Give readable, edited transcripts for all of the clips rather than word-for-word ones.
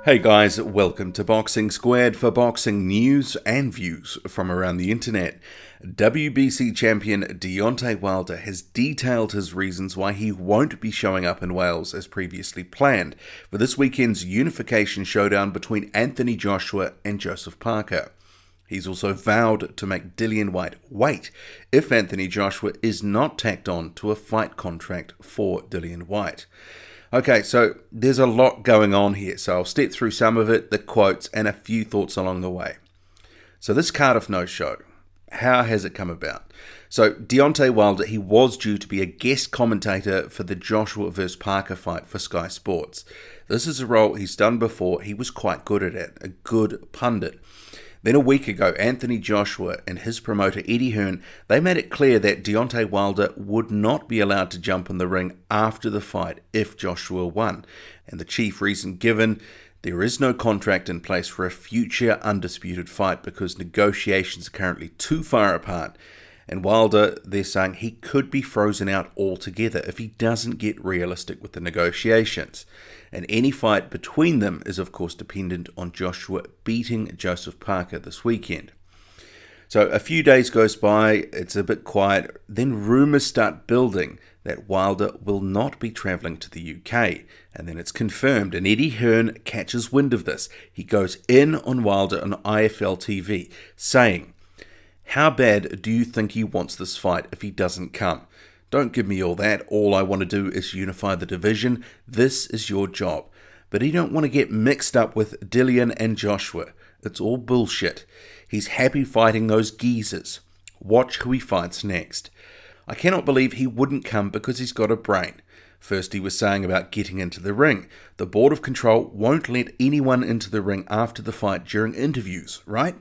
Hey guys, welcome to Boxing Squared for boxing news and views from around the internet. WBC champion Deontay Wilder has detailed his reasons why he won't be showing up in Wales as previously planned for this weekend's unification showdown between Anthony Joshua and Joseph Parker. He's also vowed to make Dillian Whyte wait if Anthony Joshua is not tacked on to a fight contract for Dillian Whyte. Okay, so there's a lot going on here, so I'll step through some of it, the quotes, and a few thoughts along the way. So this Cardiff no-show, how has it come about? So Deontay Wilder, he was due to be a guest commentator for the Joshua vs Parker fight for Sky Sports. This is a role he's done before, he was quite good at it, a good pundit. Then a week ago, Anthony Joshua and his promoter Eddie Hearn, they made it clear that Deontay Wilder would not be allowed to jump in the ring after the fight if Joshua won. And the chief reason given, there is no contract in place for a future undisputed fight because negotiations are currently too far apart. And Wilder, they're saying he could be frozen out altogether if he doesn't get realistic with the negotiations. And any fight between them is of course dependent on Joshua beating Joseph Parker this weekend. So a few days goes by, it's a bit quiet, then rumours start building that Wilder will not be travelling to the UK. And then it's confirmed, and Eddie Hearn catches wind of this. He goes in on Wilder on IFL TV, saying, "How bad do you think he wants this fight if he doesn't come? Don't give me all that. All I want to do is unify the division. This is your job." But he don't want to get mixed up with Dillian and Joshua. It's all bullshit. He's happy fighting those geezers. Watch who he fights next. I cannot believe he wouldn't come because he's got a brain. First he was saying about getting into the ring. The Board of Control won't let anyone into the ring after the fight during interviews, right?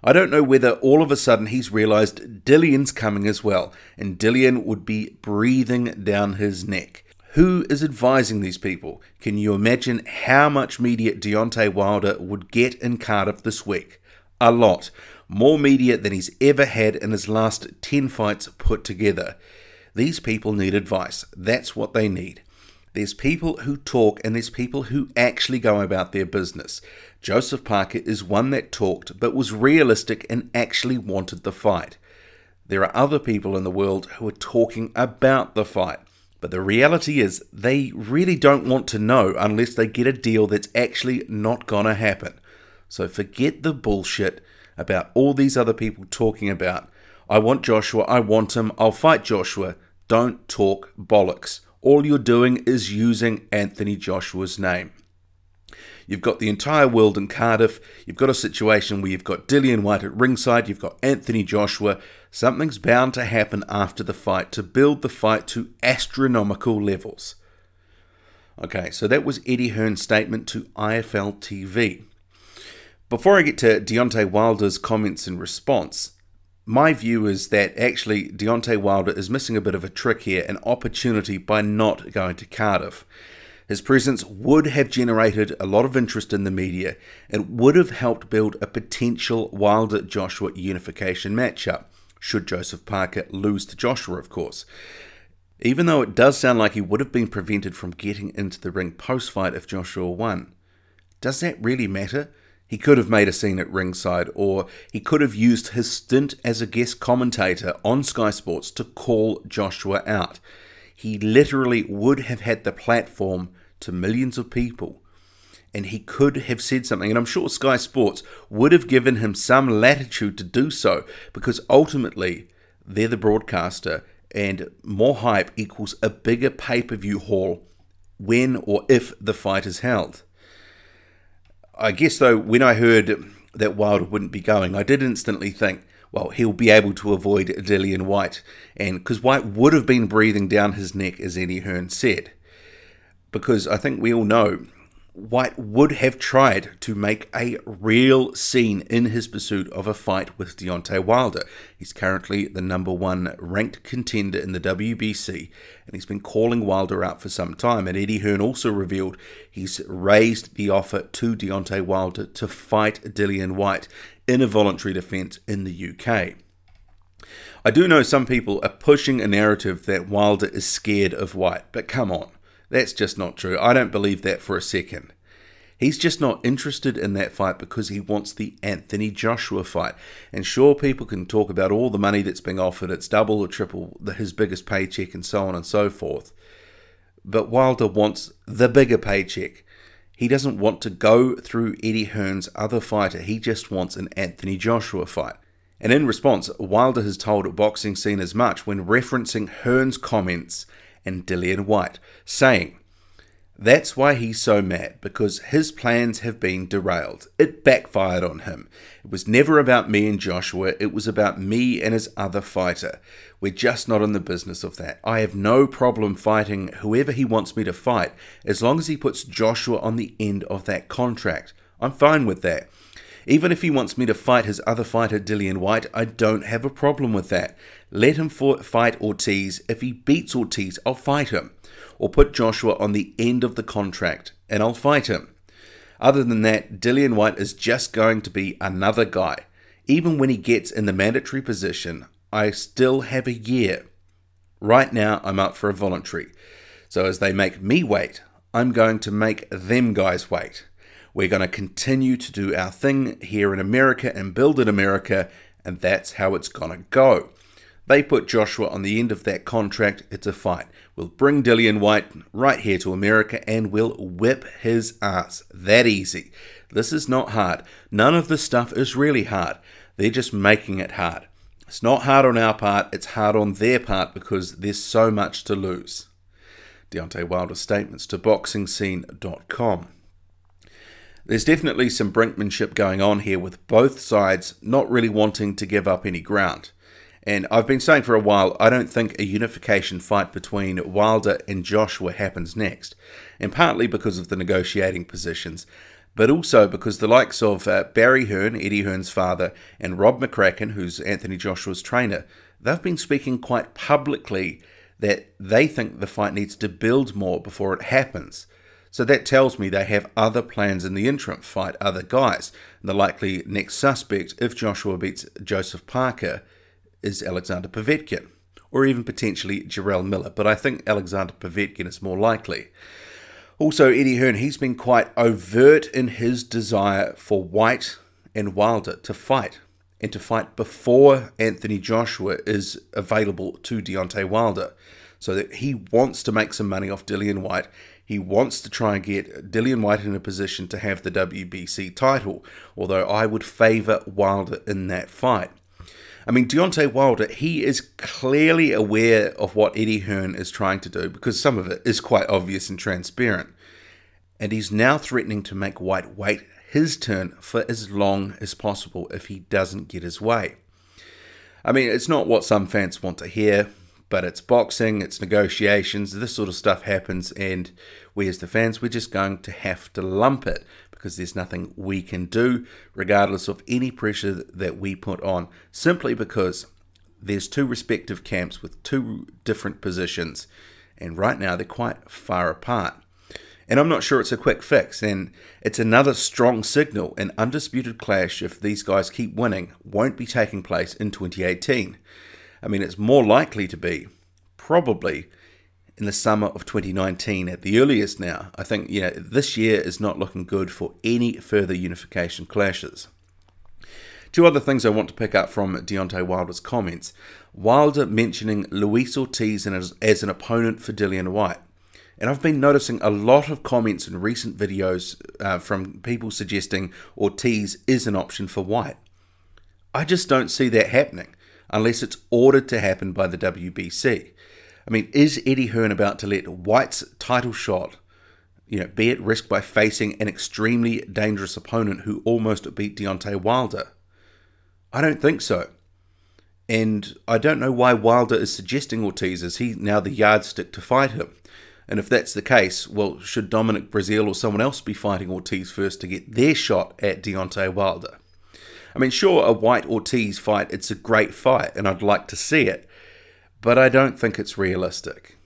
I don't know whether all of a sudden he's realised Dillian's coming as well, and Dillian would be breathing down his neck. Who is advising these people? Can you imagine how much media Deontay Wilder would get in Cardiff this week? A lot. More media than he's ever had in his last 10 fights put together. These people need advice. That's what they need. There's people who talk and there's people who actually go about their business. Joseph Parker is one that talked but was realistic and actually wanted the fight. There are other people in the world who are talking about the fight, but the reality is they really don't want to know unless they get a deal that's actually not gonna happen. So forget the bullshit about all these other people talking about, "I want Joshua, I want him, I'll fight Joshua." Don't talk bollocks. All you're doing is using Anthony Joshua's name. You've got the entire world in Cardiff. You've got a situation where you've got Dillian Whyte at ringside. You've got Anthony Joshua. Something's bound to happen after the fight to build the fight to astronomical levels. Okay, so that was Eddie Hearn's statement to IFL TV. Before I get to Deontay Wilder's comments in response, my view is that actually Deontay Wilder is missing a bit of a trick here, an opportunity by not going to Cardiff. His presence would have generated a lot of interest in the media and would have helped build a potential Wilder-Joshua unification matchup, should Joseph Parker lose to Joshua, of course. Even though it does sound like he would have been prevented from getting into the ring post-fight if Joshua won, does that really matter? He could have made a scene at ringside, or he could have used his stint as a guest commentator on Sky Sports to call Joshua out. He literally would have had the platform to millions of people, and he could have said something, and I'm sure Sky Sports would have given him some latitude to do so, because ultimately they're the broadcaster, and more hype equals a bigger pay-per-view haul when or if the fight is held. I guess though, when I heard that Wilder wouldn't be going, I did instantly think, well, he'll be able to avoid Dillian Whyte, and because Whyte would have been breathing down his neck, as Eddie Hearn said. Because I think we all know Whyte would have tried to make a real scene in his pursuit of a fight with Deontay Wilder. He's currently the #1 ranked contender in the WBC, and he's been calling Wilder out for some time. And Eddie Hearn also revealed he's raised the offer to Deontay Wilder to fight Dillian Whyte in a voluntary defence in the UK. I do know some people are pushing a narrative that Wilder is scared of Whyte, but come on. That's just not true. I don't believe that for a second. He's just not interested in that fight because he wants the Anthony Joshua fight. And sure, people can talk about all the money that's being offered. It's double or triple his biggest paycheck and so on and so forth. But Wilder wants the bigger paycheck. He doesn't want to go through Eddie Hearn's other fighter. He just wants an Anthony Joshua fight. And in response, Wilder has told Boxing Scene as much when referencing Hearn's comments and Dillian Whyte, saying, "That's why he's so mad, because his plans have been derailed. It backfired on him. It was never about me and Joshua, it was about me and his other fighter. We're just not in the business of that. I have no problem fighting whoever he wants me to fight, as long as he puts Joshua on the end of that contract. I'm fine with that. Even if he wants me to fight his other fighter, Dillian Whyte, I don't have a problem with that. Let him fight Ortiz. If he beats Ortiz, I'll fight him. Or put Joshua on the end of the contract, and I'll fight him. Other than that, Dillian Whyte is just going to be another guy. Even when he gets in the mandatory position, I still have a year. Right now, I'm up for a voluntary. So as they make me wait, I'm going to make them guys wait. We're going to continue to do our thing here in America and build in America, and that's how it's going to go. They put Joshua on the end of that contract, it's a fight. We'll bring Dillian Whyte right here to America and we'll whip his ass. That easy. This is not hard. None of this stuff is really hard. They're just making it hard. It's not hard on our part, it's hard on their part because there's so much to lose." Deontay Wilder's statements to BoxingScene.com. There's definitely some brinkmanship going on here with both sides not really wanting to give up any ground. And I've been saying for a while, I don't think a unification fight between Wilder and Joshua happens next. And partly because of the negotiating positions, but also because the likes of Barry Hearn, Eddie Hearn's father, and Rob McCracken, who's Anthony Joshua's trainer, they've been speaking quite publicly that they think the fight needs to build more before it happens. So that tells me they have other plans in the interim, fight other guys. And the likely next suspect, if Joshua beats Joseph Parker, is Alexander Povetkin, or even potentially Jarrell Miller, but I think Alexander Povetkin is more likely. Also, Eddie Hearn, he's been quite overt in his desire for Whyte and Wilder to fight, and to fight before Anthony Joshua is available to Deontay Wilder, so that he wants to make some money off Dillian Whyte. He wants to try and get Dillian Whyte in a position to have the WBC title, although I would favour Wilder in that fight. I mean, Deontay Wilder, he is clearly aware of what Eddie Hearn is trying to do, because some of it is quite obvious and transparent. And he's now threatening to make Whyte wait his turn for as long as possible if he doesn't get his way. I mean, it's not what some fans want to hear, but it's boxing, it's negotiations, this sort of stuff happens, and we as the fans, we're just going to have to lump it, because there's nothing we can do, regardless of any pressure that we put on, simply because there's two respective camps with two different positions, and right now they're quite far apart. And I'm not sure it's a quick fix, and it's another strong signal. An undisputed clash, if these guys keep winning, won't be taking place in 2018. I mean, it's more likely to be, probably, in the summer of 2019 at the earliest now. I think, this year is not looking good for any further unification clashes. Two other things I want to pick up from Deontay Wilder's comments. Wilder mentioning Luis Ortiz as an opponent for Dillian Whyte. And I've been noticing a lot of comments in recent videos from people suggesting Ortiz is an option for Whyte. I just don't see that happening, unless it's ordered to happen by the WBC. I mean, is Eddie Hearn about to let Whyte's title shot, be at risk by facing an extremely dangerous opponent who almost beat Deontay Wilder? I don't think so. And I don't know why Wilder is suggesting Ortiz. Is he now the yardstick to fight him? And if that's the case, well, should Dominic Breazeale or someone else be fighting Ortiz first to get their shot at Deontay Wilder? I mean, sure, a Whyte-Ortiz fight, it's a great fight, and I'd like to see it, but I don't think it's realistic.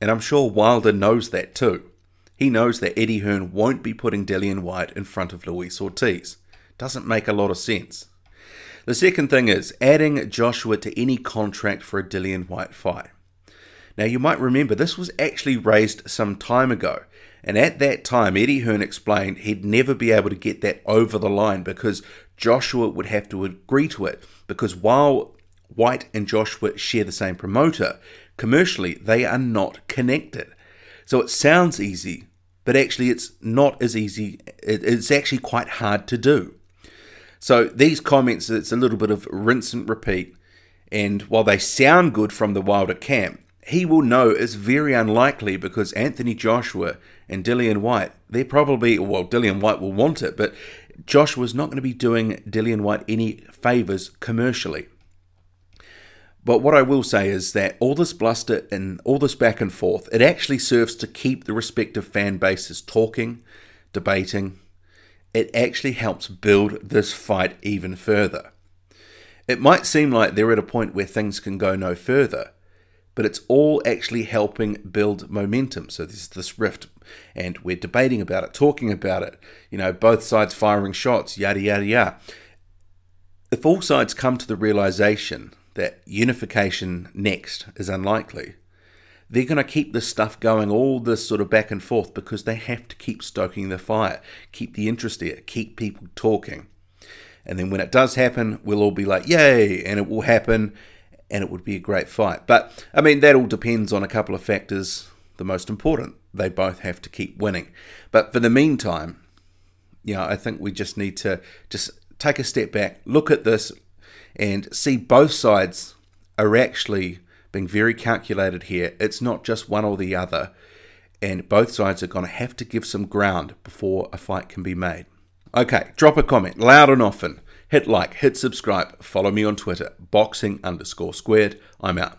And I'm sure Wilder knows that too. He knows that Eddie Hearn won't be putting Dillian Whyte in front of Luis Ortiz. Doesn't make a lot of sense. The second thing is adding Joshua to any contract for a Dillian Whyte fight. Now, you might remember this was actually raised some time ago, And at that time, Eddie Hearn explained he'd never be able to get that over the line because Joshua would have to agree to it. Because while Whyte and Joshua share the same promoter, commercially they are not connected. So it sounds easy, but actually it's not as easy. It's actually quite hard to do. So these comments, it's a little bit of rinse and repeat. And while they sound good from the Wilder camp, he will know it's very unlikely because Anthony Joshua and Dillian Whyte, they're probably, well, Dillian Whyte will want it, but Joshua's not going to be doing Dillian Whyte any favours commercially. But what I will say is that all this bluster and all this back and forth, it actually serves to keep the respective fan bases talking, debating. It actually helps build this fight even further. It might seem like they're at a point where things can go no further, but it's all actually helping build momentum. So there's this rift, and we're debating about it, talking about it, you know, both sides firing shots, yada, yada, yada. If all sides come to the realization that unification next is unlikely, they're going to keep this stuff going, all this sort of back and forth, because they have to keep stoking the fire, keep the interest there, keep people talking. And then when it does happen, we'll all be like, yay, and it will happen, and it would be a great fight. But, I mean, that all depends on a couple of factors. The most important, they both have to keep winning. But for the meantime, you know, I think we just need to just take a step back, look at this, and see both sides are actually being very calculated here. It's not just one or the other, and both sides are going to have to give some ground before a fight can be made. Okay, drop a comment loud and often. Hit like, hit subscribe, follow me on Twitter, boxing_squared. I'm out.